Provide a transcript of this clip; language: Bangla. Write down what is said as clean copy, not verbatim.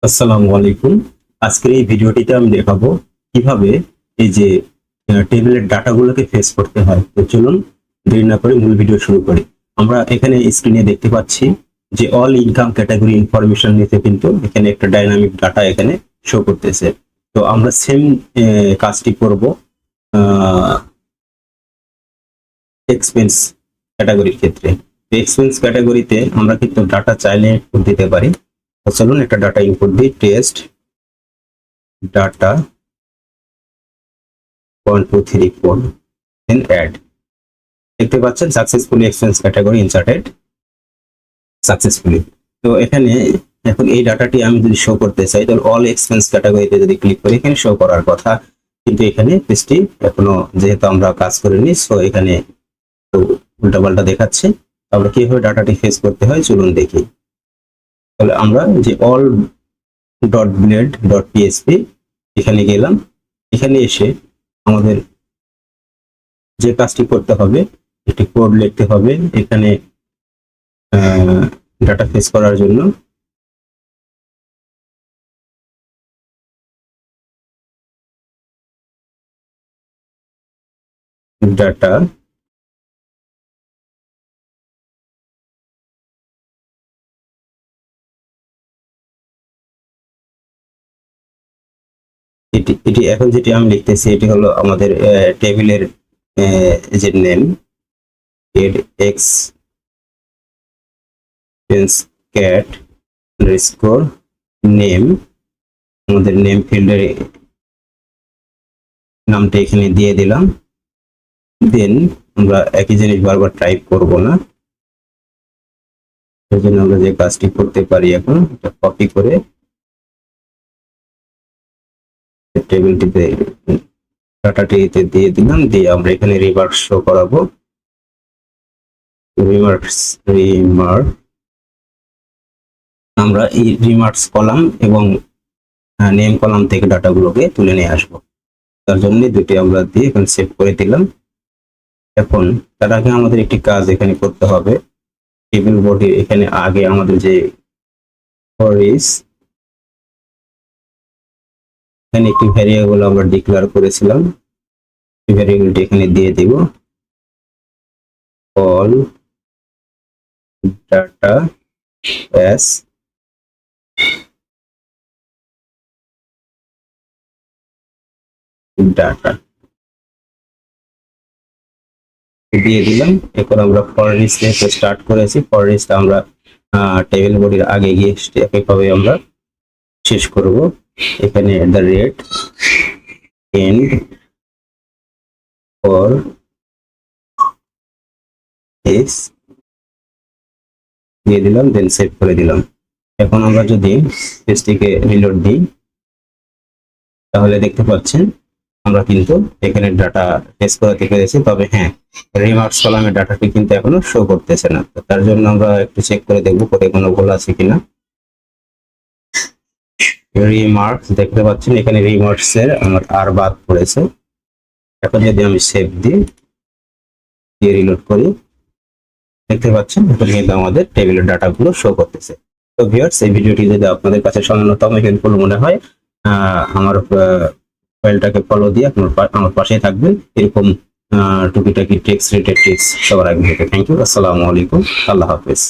আসসালামু আলাইকুম। আজকের এই ভিডিওটিতে আমি দেখাবো কিভাবে এই যে টেবিলের ডাটাগুলোকে ফেস করতে হয়। তো চলুন দেরি না করে মূল ভিডিও শুরু করি। আমরা এখানে স্ক্রিনে দেখতে পাচ্ছি যে অল ইনকাম ক্যাটাগরি ইনফরমেশন নিতে কিন্তু এখানে একটা ডাইনামিক ডাটা এখানে শো করতেছে। তো আমরা সেম কাজটি করব এক্সপেন্স ক্যাটাগরির ক্ষেত্রে। এক্সপেন্স ক্যাটাগরিতে আমরা কিন্তু ডাটা চাইলে দিতে পারি। তো চলুন একটা ডাটা ইনপুট দিই, টেস্ট ডাটা 1 2 3 4 দেন অ্যাড। দেখতে পাচ্ছেন successfully expense category inserted successfully. তো এখানে এখন এই ডাটাটি আমি যদি শো করতে চাই তাহলে অল এক্সপেন্স ক্যাটাগরিতে যদি ক্লিক করি এখানে শো করার কথা, কিন্তু এখানে পেজটি এখনো যেহেতু আমরা কাজ করিনি সো এখানে উল্টাপাল্টা দেখাচ্ছে। আমরা কিভাবে ডাটাটি ফেস করতে হয় চলুন দেখি। তাহলে আমরা যে all dot blade dot PSP এখানে গেলাম। এখানে এসে আমাদের যে কাজটি করতে হবে একটি কোড লিখতে হবে এখানে ডাটা ফেস করার জন্য। ডাটা এটি এখন যেটি আমি লিখতেছি এটি হলো আমাদের টেবিলের যে name x cat score name, আমাদের নেম ফিল্ডের নামটা এখানে দিয়ে দিলাম। দেন আমরা একই জিনিস বারবার টাইপ করব না, সেই জন্য আমরা যে কাজটি করতে পারি এখন এটা কপি করে টেবিলটিতে ডাটাটিতে দিয়ে দিলাম, দিয়ে আমরা এখানে রিমার্ক শো করাবো। রিমার্ক আমরা এই রিমার্কস কলাম এবং নেম কলাম থেকে ডাটাগুলোকে তুলে নিয়ে আসবো। তার জন্য দুটি আমরা দিয়ে এখানে সেভ করে দিলাম। এখন তার আগে আমাদের একটি কাজ এখানে করতে হবে। টেবিল বডি এখানে আগে আমাদের যে ফরিস এখানে একটি ভ্যারিয়েবল আমরা ডিক্লেয়ার করেছিলাম, এই ভ্যারিয়েবলটি এখানে দিয়ে দিব অল ডাটা অ্যাস ডাটা দিয়ে দিলাম। এখন আমরা ফর লিস্ট থেকে স্টার্ট করেছি, ফর লিস্ট আমরা টেবিল বডির আগে গিয়ে একইভাবে আমরা শেষ করব। এখানে the rate end for X দিয়ে দিলাম, দেন সেভ করে দিলাম। এখন আমরা যদি পেজটিকে রিলোড দিই তাহলে দেখতে পাচ্ছেন আমরা কিন্তু এখানে ডাটা ফেস করাতে পেরেছি। তবে হ্যাঁ, রিমার্কস কলামের ডাটাটি কিন্তু এখনো শো করতেছে না। তার জন্য আমরা একটু চেক করে দেখবো কোথায় কোনো ভুল আছে কিনা। রিমার্কস দেখতে পাচ্ছেন এখানে রিমার্কস এর আমার আর বাদ পড়েছে। এখন যদি আমি সেভ দিই দিয়ে রিলোড করি দেখতে পাচ্ছেন এখন কিন্তু আমাদের টেবিলের ডাটাগুলো শো করতেছে। তো ভিউয়ার্স, এই ভিডিওটি যদি আপনাদের কাছে সামান্যতম হেল্পফুল মনে হয় আমার ফাইলটাকে ফলো দিয়ে আমার পাশে থাকবেন। এরকম টুকিটাকি টেক্সট রিলেটেড টিপস সবার আগে পেতে। Thank you. আসসালামু আলাইকুম। আল্লাহ হাফেজ।